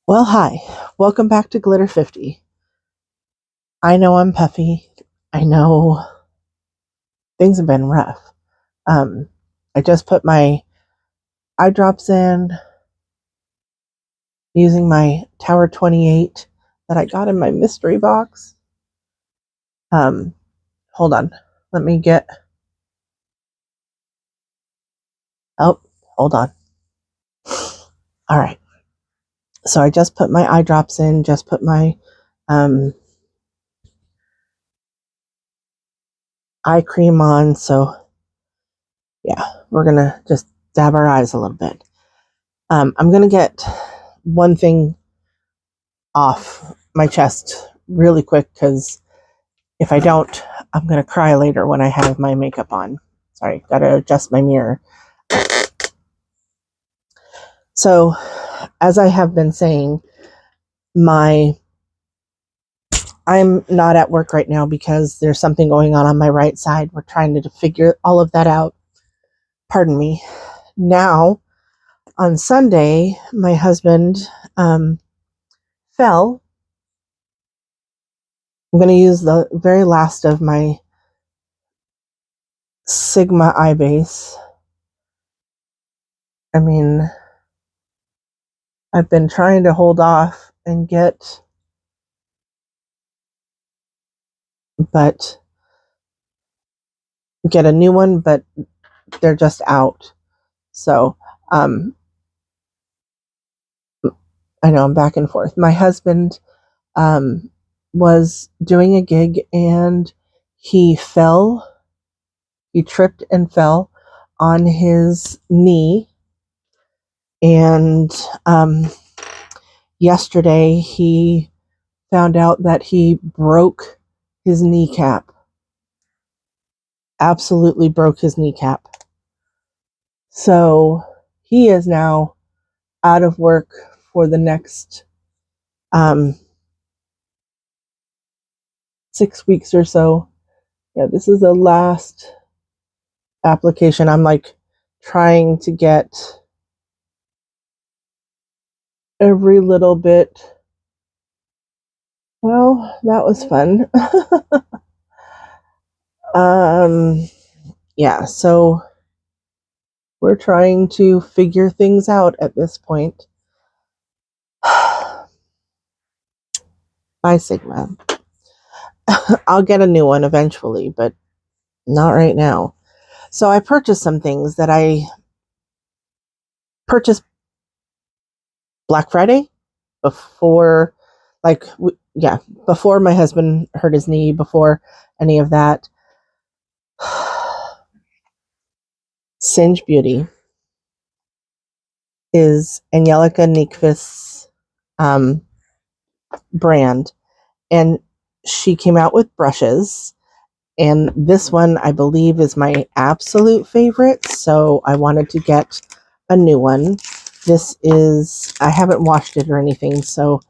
Well, hi. Welcome back to Glitter 50. I know I'm puffy. I know things have been rough. Um, I just put my eye drops in using my Tower 28 that I got in my mystery box. Hold on. Let me get... Oh, hold on. All right. So I just put my eye drops in, just put my eye cream on. So, yeah, we're going to just dab our eyes a little bit. I'm going to get one thing off my chest really quick because if I don't, I'm going to cry later when I have my makeup on. Sorry, got to adjust my mirror. So, as I have been saying, I'm not at work right now because there's something going on my right side. We're trying to figure all of that out. Pardon me. Now, on Sunday, my husband fell. I'm going to use the very last of my Sigma eye base. I mean, I've been trying to hold off and get a new one, but they're just out. So, I know I'm back and forth. My husband was doing a gig and he fell. He tripped and fell on his knee. And yesterday he found out that he broke his kneecap. Absolutely broke his kneecap. So he is now out of work for the next 6 weeks or so. Yeah, this is the last application. I'm like trying to get every little bit. Well, that was fun. Yeah, so we're trying to figure things out at this point. Bye, Sigma. I'll get a new one eventually, but not right now. So I purchased some things that I purchased Black Friday before, before my husband hurt his knee, before any of that. Singe Beauty is Angelica Nyqvist's brand, and she came out with brushes, and this one I believe is my absolute favorite, so I wanted to get a new one. This is, I haven't washed it or anything, so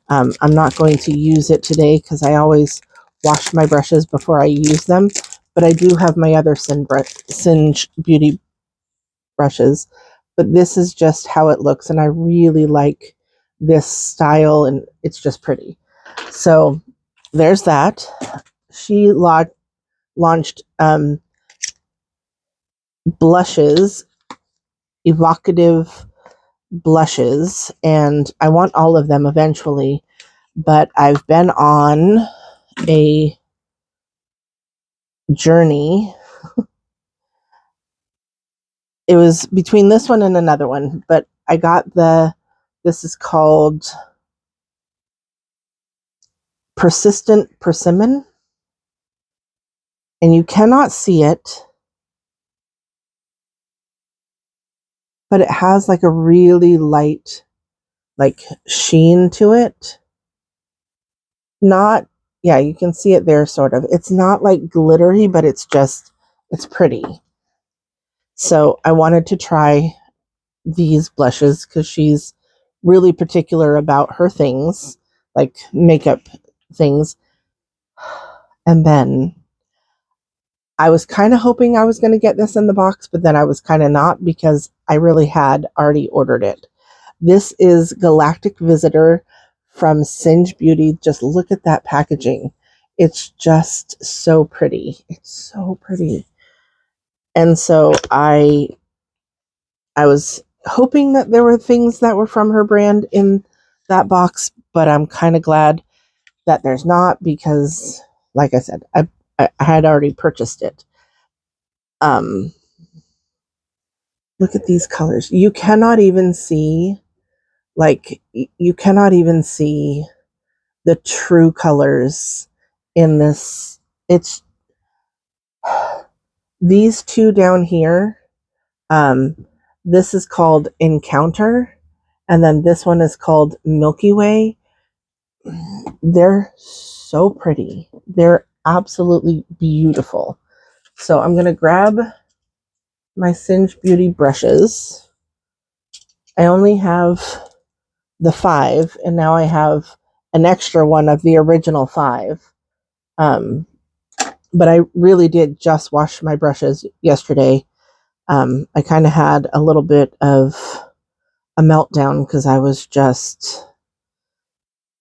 I'm not going to use it today because I always wash my brushes before I use them, but I do have my other Singe Beauty brushes, but this is just how it looks, and I really like this style, and it's just pretty. So there's that. She launched blushes, evocative blushes, and I want all of them eventually, but I've been on a journey. It was between this one and another one, but I got this is called Persistent Persimmon, and you cannot see it, but it has like a really light, like, sheen to it. Not, yeah, you can see it there sort of. It's not like glittery, but it's pretty. So I wanted to try these blushes because she's really particular about her things, like makeup things. And then I was kind of hoping I was going to get this in the box, but then I was kind of not because I really had already ordered it. This is Galactic Visitor from Singe Beauty. Just look at that packaging. It's just so pretty. It's so pretty. And so I was hoping that there were things that were from her brand in that box, but I'm kind of glad that there's not, because like I said, I had already purchased it. Look at these colors. You cannot even see, you cannot even see the true colors in this. It's these two down here. Um, this is called Encounter, and then this one is called Milky Way. They're so pretty. They're absolutely beautiful. So I'm going to grab my Singe Beauty brushes. I only have the 5, and now I have an extra one of the original 5. But I really did just wash my brushes yesterday. I kind of had a little bit of a meltdown because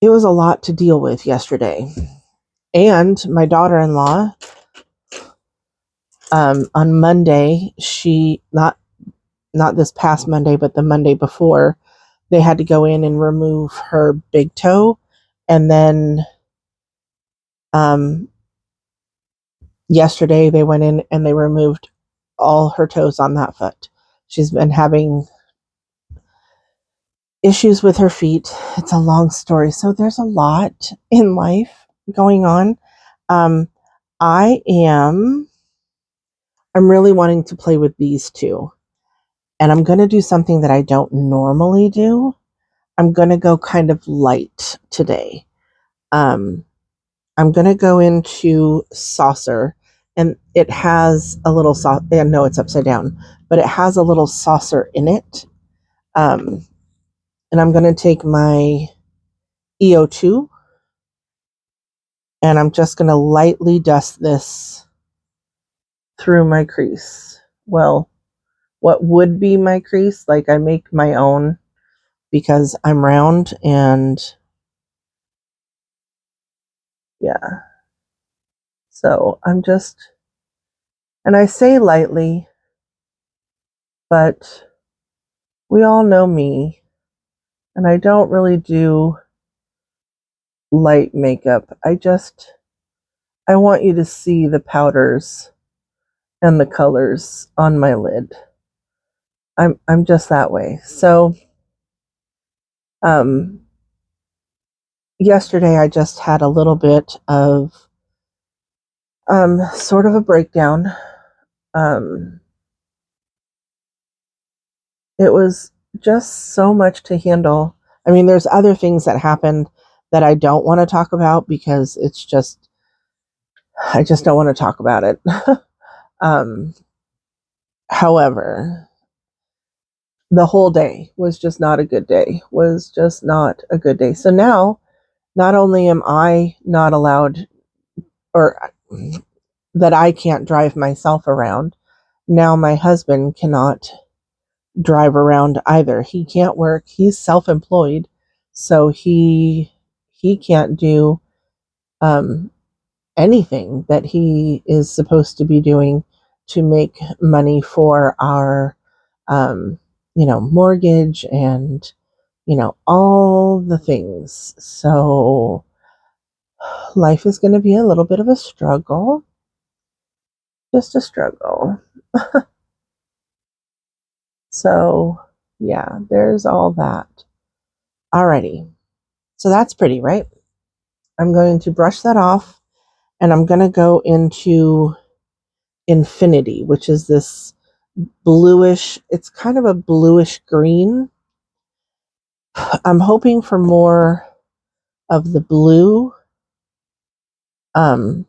it was a lot to deal with yesterday. And my daughter-in-law, on Monday, not this past Monday, but the Monday before, they had to go in and remove her big toe. And then yesterday they went in and they removed all her toes on that foot. She's been having issues with her feet. It's a long story. So there's a lot in life going on. Um, I'm really wanting to play with these two. And I'm going to do something that I don't normally do. I'm going to go kind of light today. I'm going to go into Saucer, and it has a little saucer. I know it's upside down, but it has a little saucer in it. And I'm going to take my EO2, and I'm just going to lightly dust this through my crease. Well, what would be my crease? Like, I make my own because I'm round, and yeah. So and I say lightly, but we all know me, and I don't really do light makeup. I want you to see the powders and the colors on my lid. I'm just that way. So yesterday I just had a little bit of sort of a breakdown. It was just so much to handle. I mean, there's other things that happened that I don't want to talk about because I just don't want to talk about it. However, the whole day was just not a good day, was just not a good day. So now, not only am I not allowed, or that I can't drive myself around, now my husband cannot drive around either. He can't work. He's self-employed, so he can't do anything that he is supposed to be doing to make money for our mortgage and all the things. So life is going to be a little bit of a struggle, just a struggle. So yeah, there's all that. Alrighty. So that's pretty, right? I'm going to brush that off, and I'm going to go into Infinity, which is this bluish, it's kind of a bluish green. I'm hoping for more of the blue. And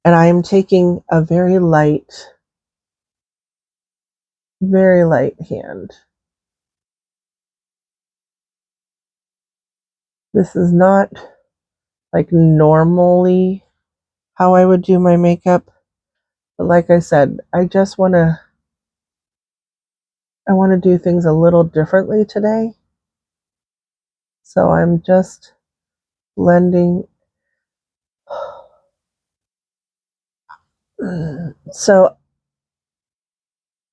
I am taking a very light hand. This is not like normally how I would do my makeup. But like I said, I just want to I want to do things a little differently today. So I'm just blending. So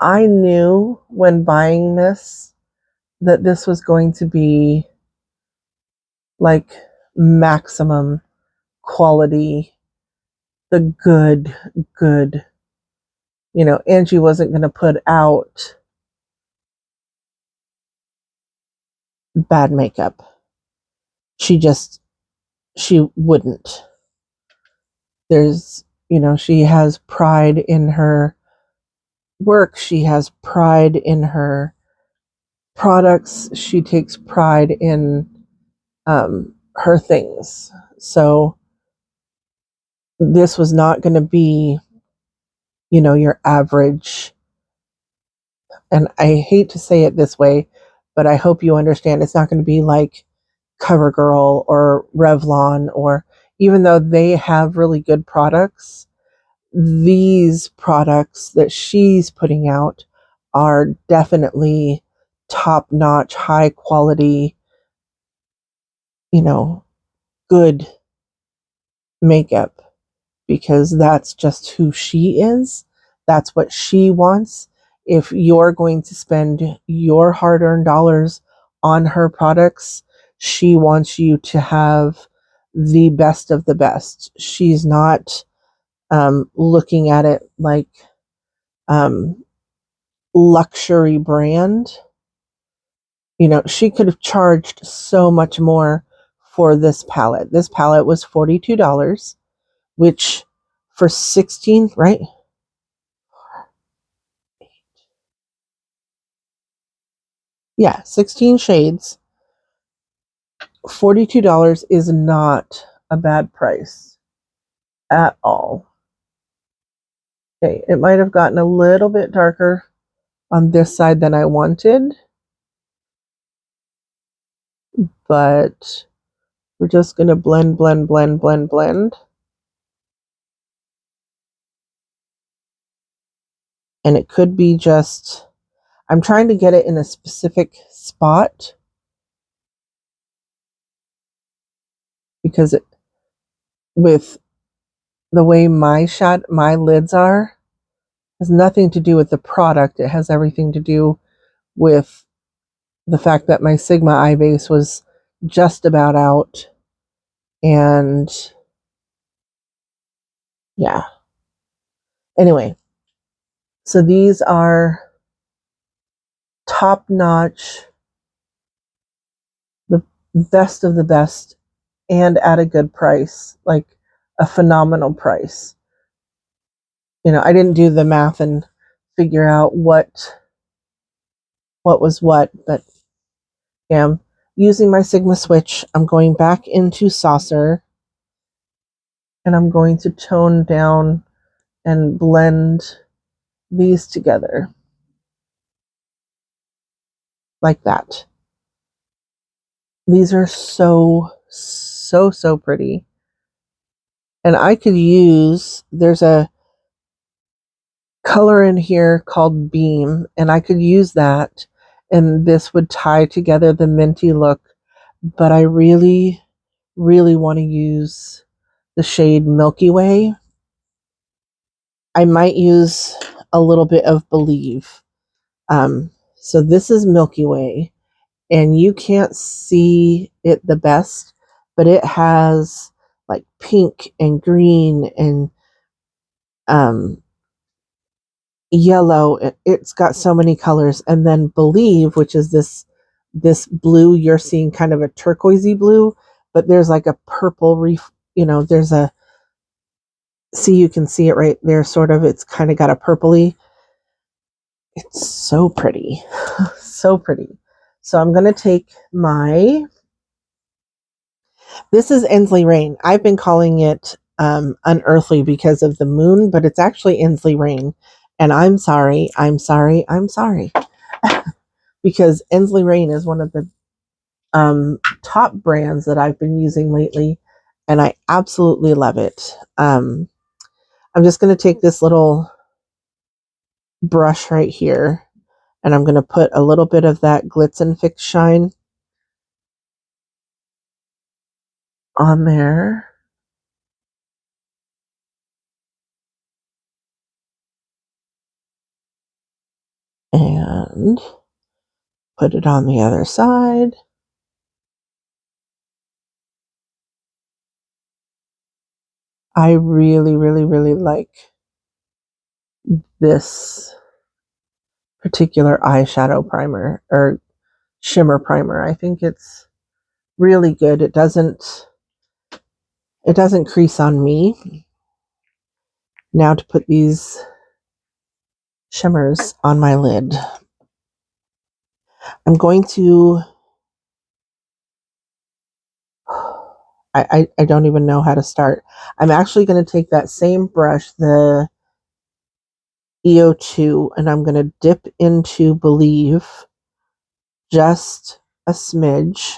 I knew when buying this that this was going to be like maximum quality, the good. Angie wasn't going to put out bad makeup. She wouldn't. She has pride in her work. She has pride in her products. She takes pride in her things. So this was not going to be, your average. And I hate to say it this way, but I hope you understand it's not going to be like CoverGirl or Revlon, or even though they have really good products, these products that she's putting out are definitely top notch, high quality, good makeup, because that's just who she is. That's what she wants. If you're going to spend your hard earned dollars on her products, she wants you to have the best of the best. She's not looking at it like um, luxury brand. She could have charged so much more for this palette. This palette was $42, which for 16, right? Yeah, 16 shades. $42 is not a bad price at all. Okay, it might have gotten a little bit darker on this side than I wanted, but we're just going to blend, blend, blend, blend, blend. And it could be just, I'm trying to get it in a specific spot because with the way my lids are, has nothing to do with the product. It has everything to do with the fact that my Sigma eye base was just about out. And yeah. Anyway, so these are top notch, the best of the best, and at a good price, like a phenomenal price. I didn't do the math and figure out what was what, but yeah, I'm using my Sigma switch. I'm going back into Saucer, and I'm going to tone down and blend these together like that. These are so, so, so pretty. And I could use, there's a color in here called Beam, and I could use that, and this would tie together the minty look. But I really, really want to use the shade Milky Way. I might use a little bit of Believe. So this is Milky Way, and you can't see it the best, but it has like pink and green and yellow. It's got so many colors. And then Believe, which is this blue, you're seeing kind of a turquoisey blue, but there's like a purple there's a, see, you can see it right there, sort of. It's kind of got a purpley. It's so pretty. So pretty. So I'm going to take this is Inslee Rain. I've been calling it Unearthly because of the moon, but it's actually Inslee Rain. And I'm sorry. Because Inslee Rain is one of the top brands that I've been using lately, and I absolutely love it. I'm just going to take this little brush right here, And I'm going to put a little bit of that Glitz and Fix Shine on there. And put it on the other side. I really, really, really like this particular eyeshadow primer or shimmer primer. I think it's really good. It doesn't crease on me. Now to put these shimmers on my lid. I'm going to I don't even know how to start. I'm actually going to take that same brush, the EO2, and I'm going to dip into Believe just a smidge.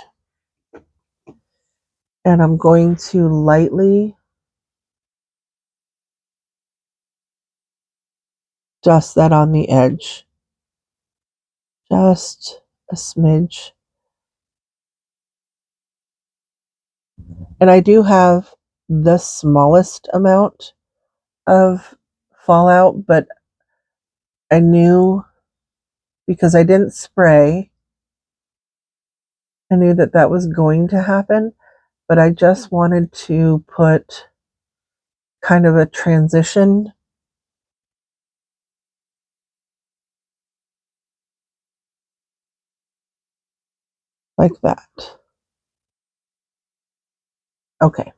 And I'm going to lightly dust that on the edge. Just a smidge. And I do have the smallest amount of fallout, but I knew, because I didn't spray, I knew that that was going to happen, but I just wanted to put kind of a transition like that. Okay,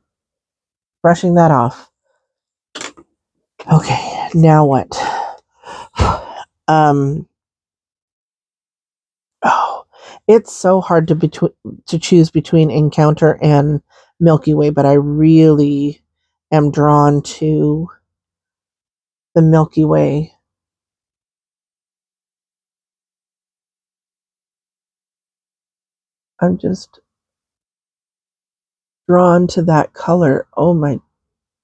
brushing that off. Okay, now what? Oh, it's so hard to choose between Encounter and Milky Way, but I really am drawn to the Milky Way. I'm just drawn to that color. Oh my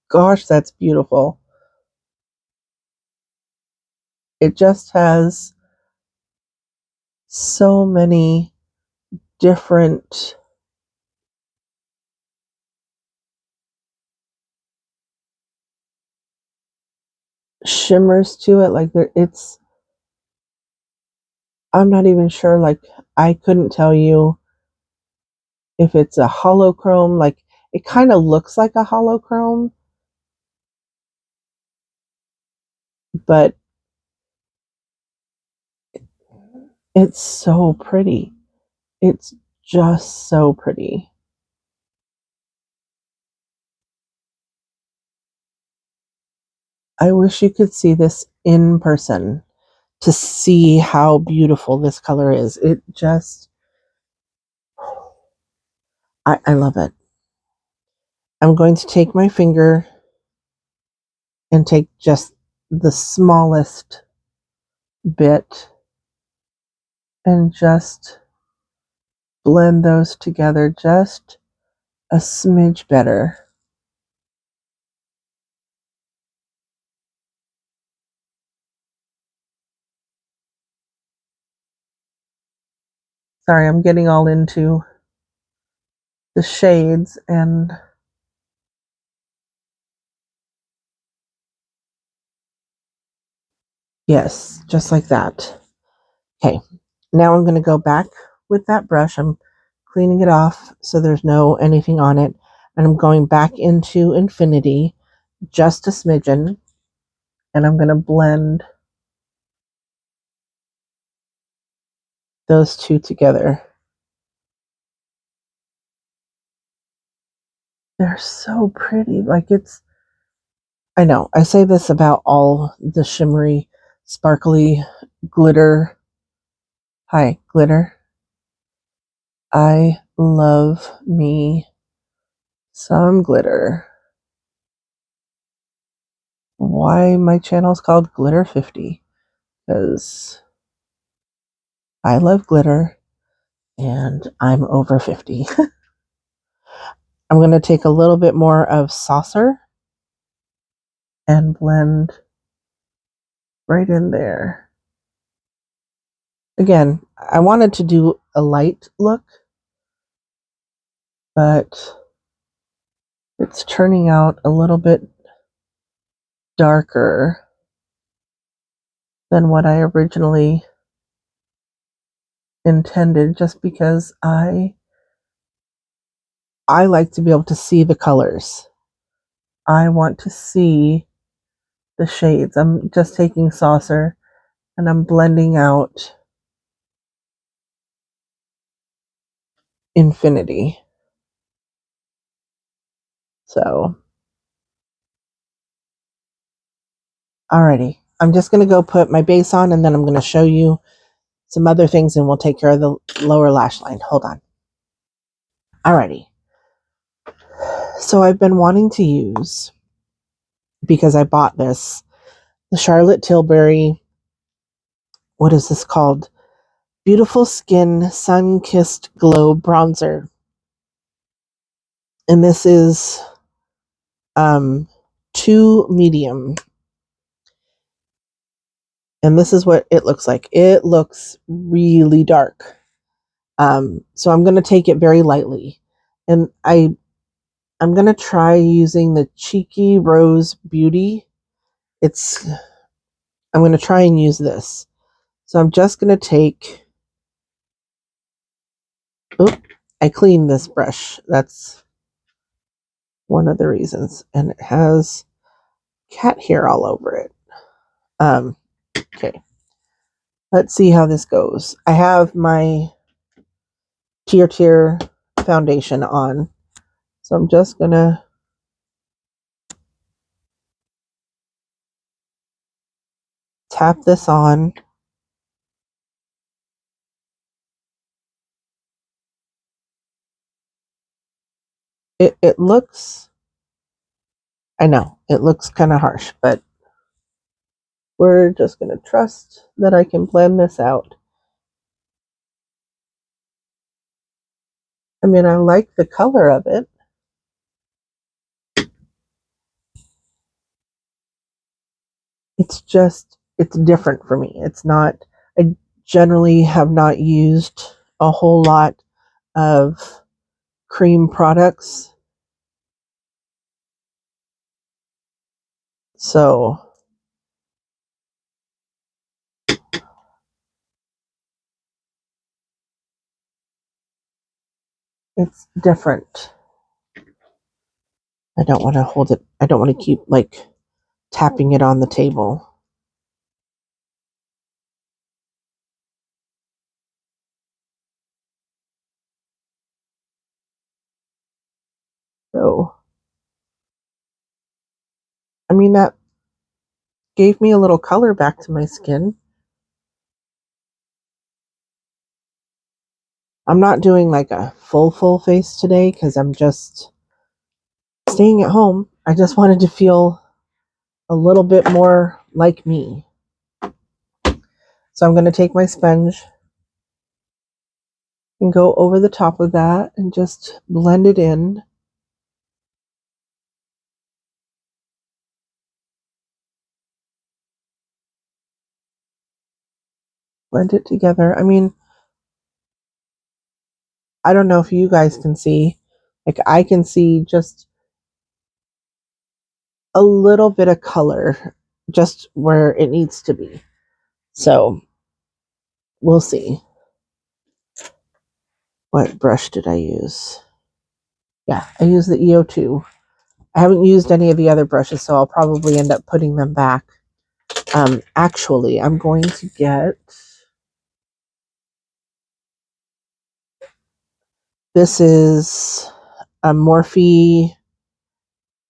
gosh, that's beautiful. It just has so many different shimmers to it. Like I'm not even sure, like I couldn't tell you if it's a holochrome. Like it kind of looks like a holochrome, but it's so pretty. It's just so pretty. I wish you could see this in person to see how beautiful this color is. It just, I love it. I'm going to take my finger and take just the smallest bit and just blend those together just a smidge better. Sorry, I'm getting all into the shades, and yes, just like that. Okay, now I'm going to go back with that brush. I'm cleaning it off so there's no anything on it, and I'm going back into Infinity just a smidgen, and I'm going to blend those two together. They're so pretty. Like I know, I say this about all the shimmery, sparkly glitter. Hi, glitter. I love me some glitter. Why my channel is called Glitter 50? Because I love glitter and I'm over 50. I'm going to take a little bit more of Saucer and blend right in there. Again, I wanted to do a light look, but it's turning out a little bit darker than what I originally intended, just because I like to be able to see the colors. I want to see the shades. I'm just taking Saucer and I'm blending out Infinity. So, alrighty. I'm just going to go put my base on, and then I'm going to show you some other things, and we'll take care of the lower lash line. Hold on. Alrighty. So I've been wanting to use, because I bought this, the Charlotte Tilbury, what is this called? Beautiful Skin Sun-Kissed Glow Bronzer. And this is 2 medium. And this is what it looks like. It looks really dark. So I'm going to take it very lightly. And I'm going to try using the Cheeky Rose Beauty. I'm going to try and use this. So I'm just going to take, I cleaned this brush. That's one of the reasons. And it has cat hair all over it. Okay. Let's see how this goes. I have my Tier foundation on. So I'm just going to tap this on. It looks, I know, it looks kind of harsh, but we're just going to trust that I can blend this out. I mean, I like the color of it. It's just, it's different for me. It's not, I generally have not used a whole lot of cream products. So it's different. I don't want to hold it. I don't want to keep like tapping it on the table. So, I mean, that gave me a little color back to my skin. I'm not doing like a full face today because I'm just staying at home. I just wanted to feel a little bit more like me. So I'm going to take my sponge and go over the top of that and just blend it in. Blend it together. I mean, I don't know if you guys can see. Like, I can see just a little bit of color just where it needs to be. So, we'll see. What brush did I use? Yeah, I used the EO2. I haven't used any of the other brushes, so I'll probably end up putting them back. Actually, I'm going to get... This is a Morphe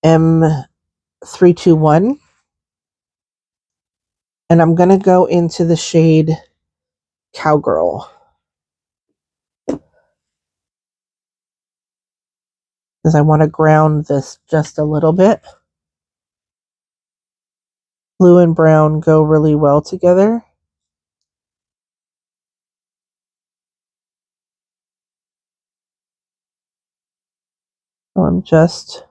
M321. And I'm going to go into the shade Cowgirl, because I want to ground this just a little bit. Blue and brown go really well together. So I'm just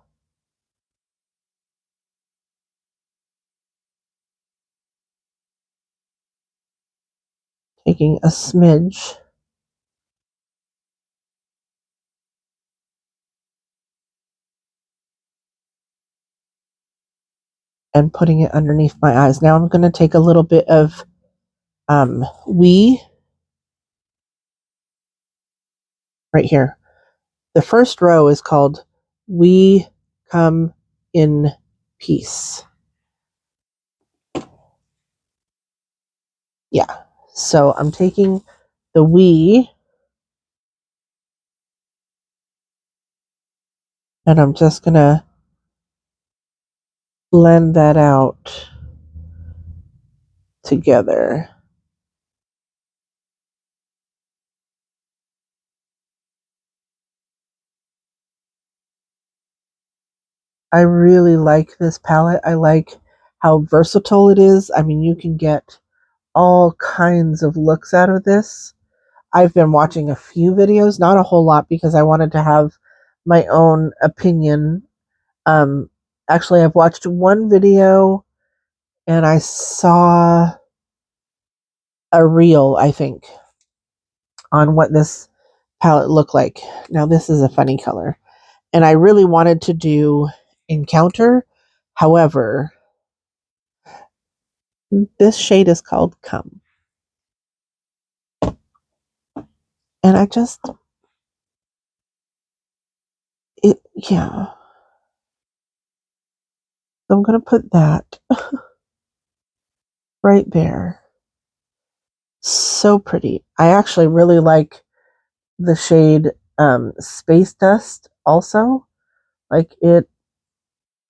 taking a smidge and putting it underneath my eyes. Now I'm going to take a little bit of We right here. The first row is called We Come in Peace. Yeah. So I'm taking the We and I'm just going to blend that out together. I really like this palette. I like how versatile it is. I mean, you can get all kinds of looks out of this. I've been watching a few videos, not a whole lot, because I wanted to have my own opinion. Actually, I've watched one video and I saw a reel, I think, on what this palette looked like. Now, this is a funny color. And I really wanted to do Encounter. However, this shade is called Come. And I just, yeah. So I'm going to put that right there. So pretty. I actually really like the shade Space Dust also. Like it,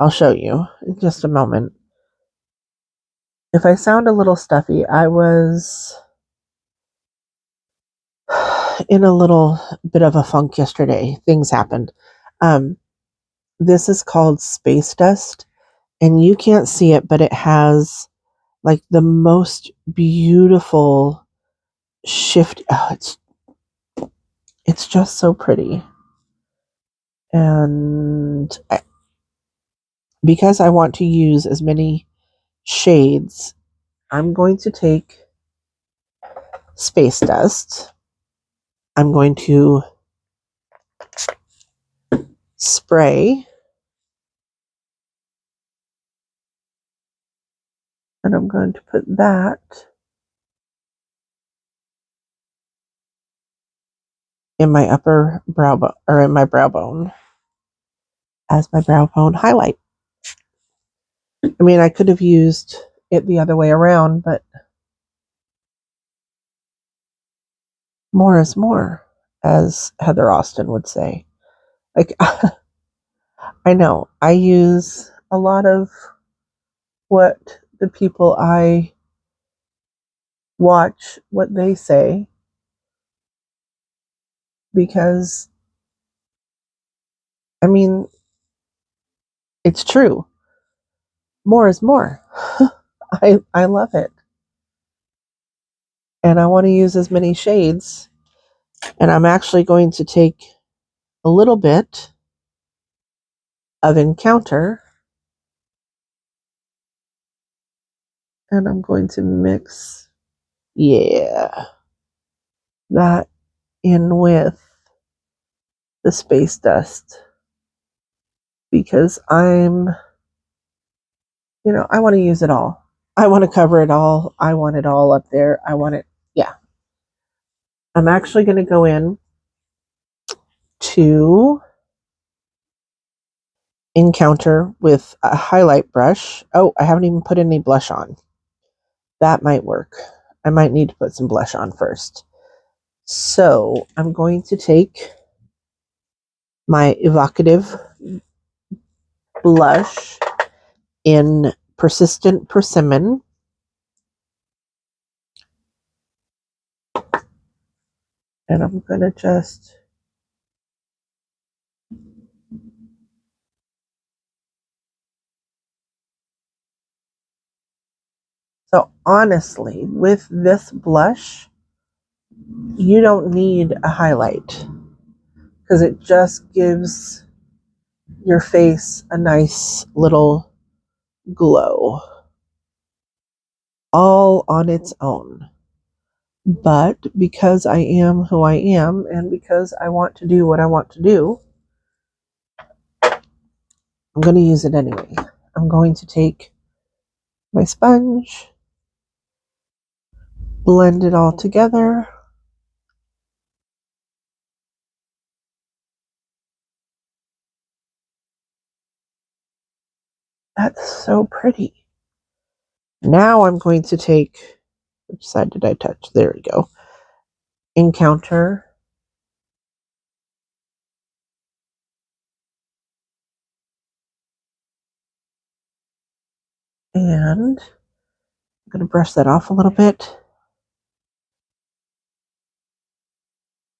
I'll show you in just a moment. If I sound a little stuffy, I was in a little bit of a funk yesterday. Things happened. This is called Space Dust, and you can't see it, but it has like the most beautiful shift. Oh, it's just so pretty. And because I want to use as many shades, I'm going to take Space Dust. I'm going to spray, and I'm going to put that in my upper brow bone, or in my brow bone, as my brow bone highlight. I mean, I could have used it the other way around, but more is more, as Heather Austin would say. Like, I know I use a lot of what the people I watch, what they say, because, I mean, it's true. More is more. I love it. And I want to use as many shades. And I'm actually going to take a little bit of Encounter, and I'm going to mix, yeah, that in with the Space Dust, because I want to use it all. I want to cover it all. I want it all up there. I want it, yeah. I'm actually going to go in to Encounter with a highlight brush. Oh, I haven't even put any blush on. That might work. I might need to put some blush on first. So I'm going to take my evocative blush in Persistent Persimmon. And I'm going to just so honestly, with this blush, you don't need a highlight because it just gives your face a nice little glow all on its own. But because I am who I am and because I want to do what I want to do, I'm going to use it anyway. I'm going to take my sponge, blend it all together. That's so pretty. Now I'm going to take, which side did I touch? There we go. Encounter. And I'm going to brush that off a little bit.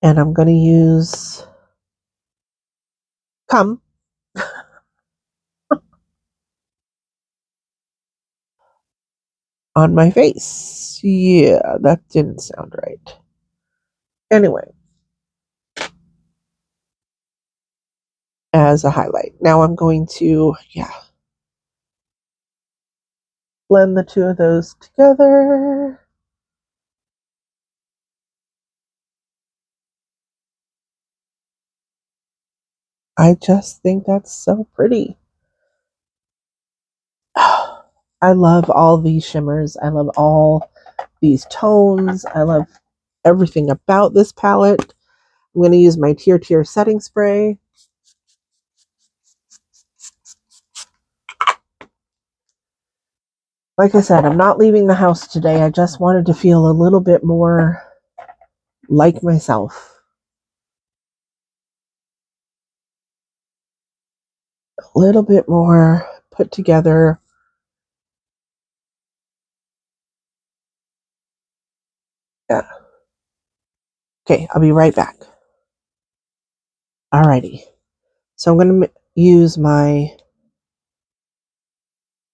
And I'm going to use Come on my face. Yeah, that didn't sound right. Anyway, as a highlight. Now I'm going to, blend the two of those together. I just think that's so pretty. I love all these shimmers. I love all these tones. I love everything about this palette. I'm going to use my Tier setting spray. Like I said, I'm not leaving the house today. I just wanted to feel a little bit more like myself. A little bit more put together. Yeah. Okay, I'll be right back. Alrighty. So I'm going to use my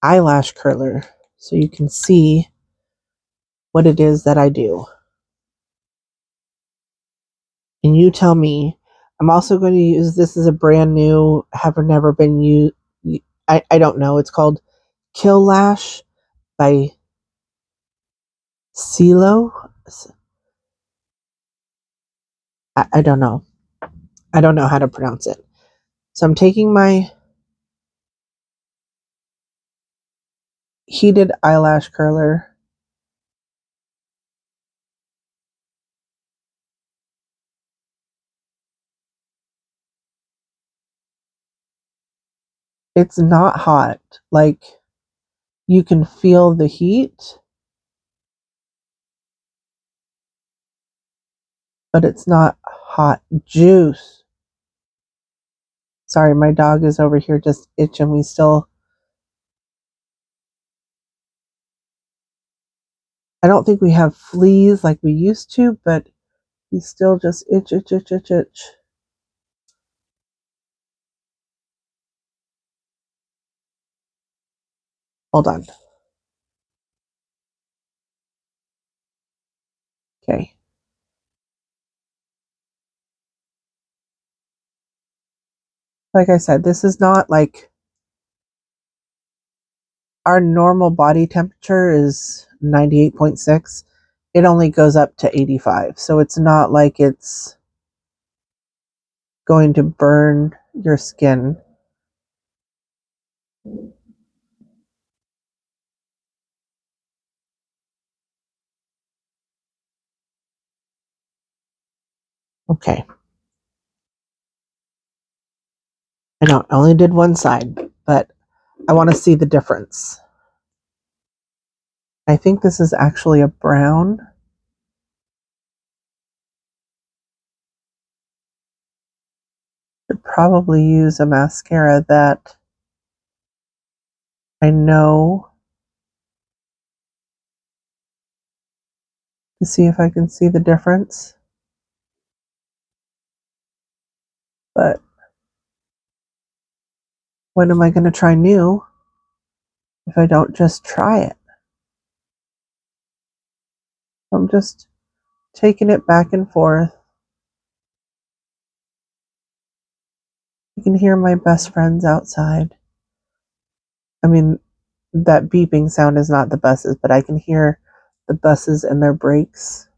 eyelash curler so you can see what it is that I do. And you tell me. I'm also going to use, this is a brand new, have never been used, I don't know. It's called Kill Lash by CeeLo. I don't know. I don't know how to pronounce it. So I'm taking my heated eyelash curler. It's not hot. Like, you can feel the heat, but it's not hot juice. Sorry, my dog is over here just itching. I don't think we have fleas like we used to, but we still just itch. Hold on. Okay. Like I said, this is not like our normal body temperature is 98.6. It only goes up to 85. So it's not like it's going to burn your skin. Okay. I know I only did one side, but I want to see the difference. I think this is actually a brown. Should probably use a mascara that I know to see if I can see the difference. But when am I going to try new if I don't just try it? I'm just taking it back and forth. You can hear my best friends outside. I mean, that beeping sound is not the buses, but I can hear the buses and their brakes.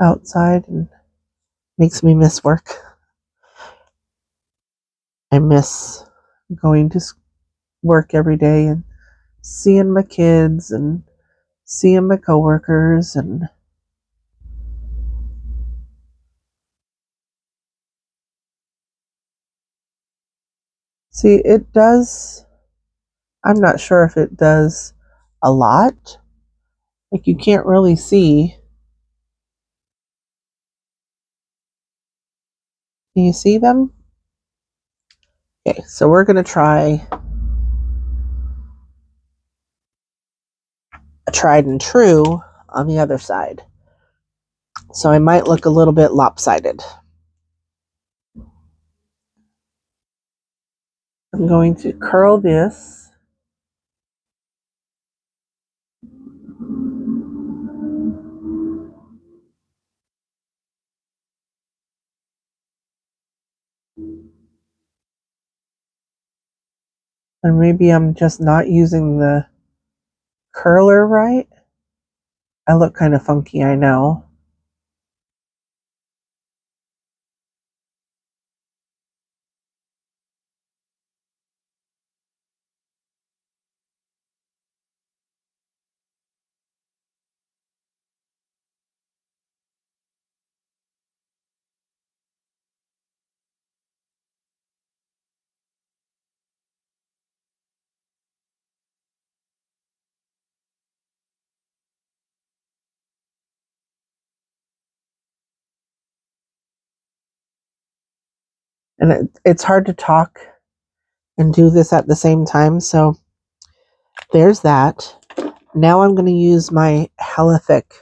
outside and makes me miss work. I miss going to work every day and seeing my kids and seeing my coworkers. And see, it does, I'm not sure if it does a lot. Like, you can't really see. Can you see them? Okay, so we're going to try a tried and true on the other side. So I might look a little bit lopsided. I'm going to curl this. And maybe I'm just not using the curler right. I look kind of funky, I know. And it's hard to talk and do this at the same time. So there's that. Now I'm going to use my Hella Thick.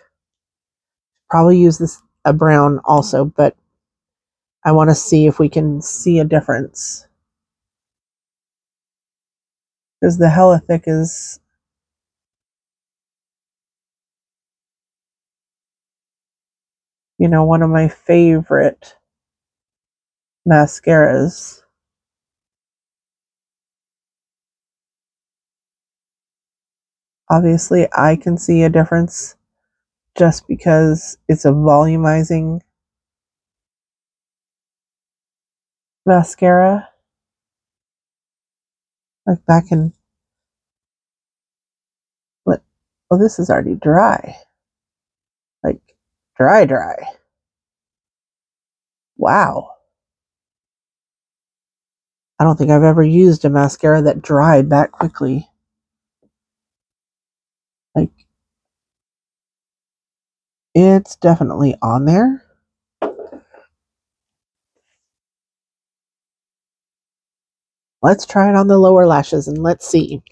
Probably use this a brown also, but I want to see if we can see a difference. Because the Hella Thick is, you know, one of my favorite mascaras. Obviously, I can see a difference just because it's a volumizing mascara. Like back in, what? Oh, this is already dry. Like dry. Wow. I don't think I've ever used a mascara that dried that quickly. Like, it's definitely on there. Let's try it on the lower lashes and let's see.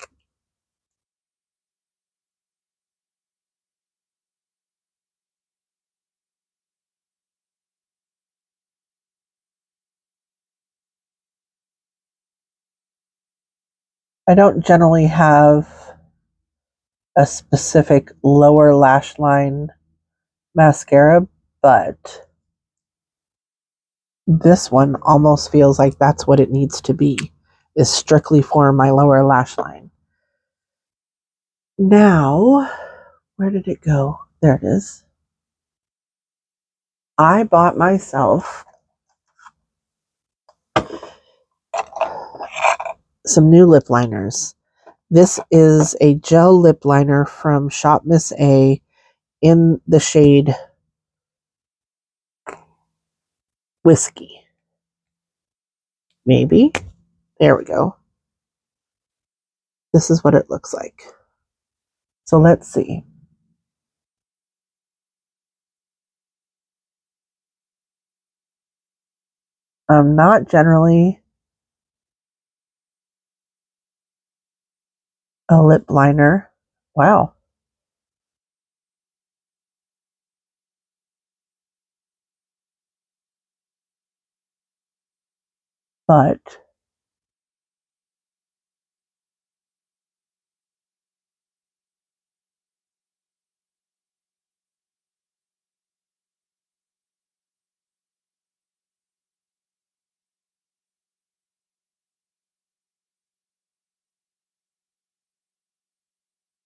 I don't generally have a specific lower lash line mascara, but this one almost feels like that's what it needs to be, is strictly for my lower lash line. Now, where did it go? There it is. I bought myself some new lip liners. This is a gel lip liner from Shop Miss A in the shade Whiskey. Maybe. There we go. This is what it looks like. So let's see. I'm not generally a lip liner. Wow. But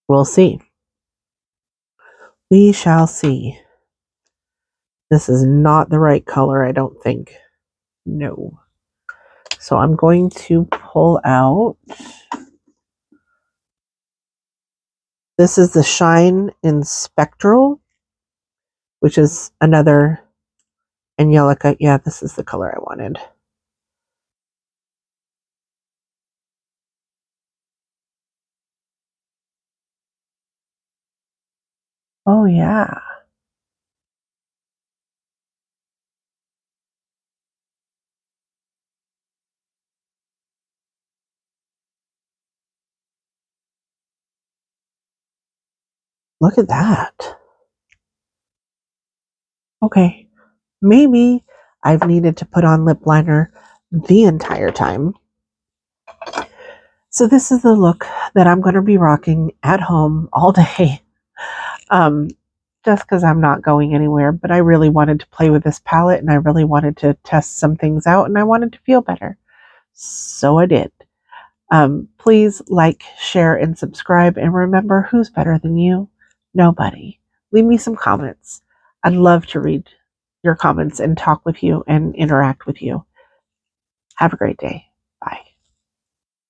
we'll see. We shall see. This is not the right color, I don't think. No. So I'm going to pull out. This is the Shine in Spectral, which is another Angelica. Yeah, this is the color I wanted. Oh, yeah. Look at that. Okay. Maybe I've needed to put on lip liner the entire time. So this is the look that I'm going to be rocking at home all day. Just because I'm not going anywhere, but I really wanted to play with this palette and I really wanted to test some things out and I wanted to feel better. So I did. Please like, share, and subscribe. And remember, who's better than you? Nobody. Leave me some comments. I'd love to read your comments and talk with you and interact with you. Have a great day.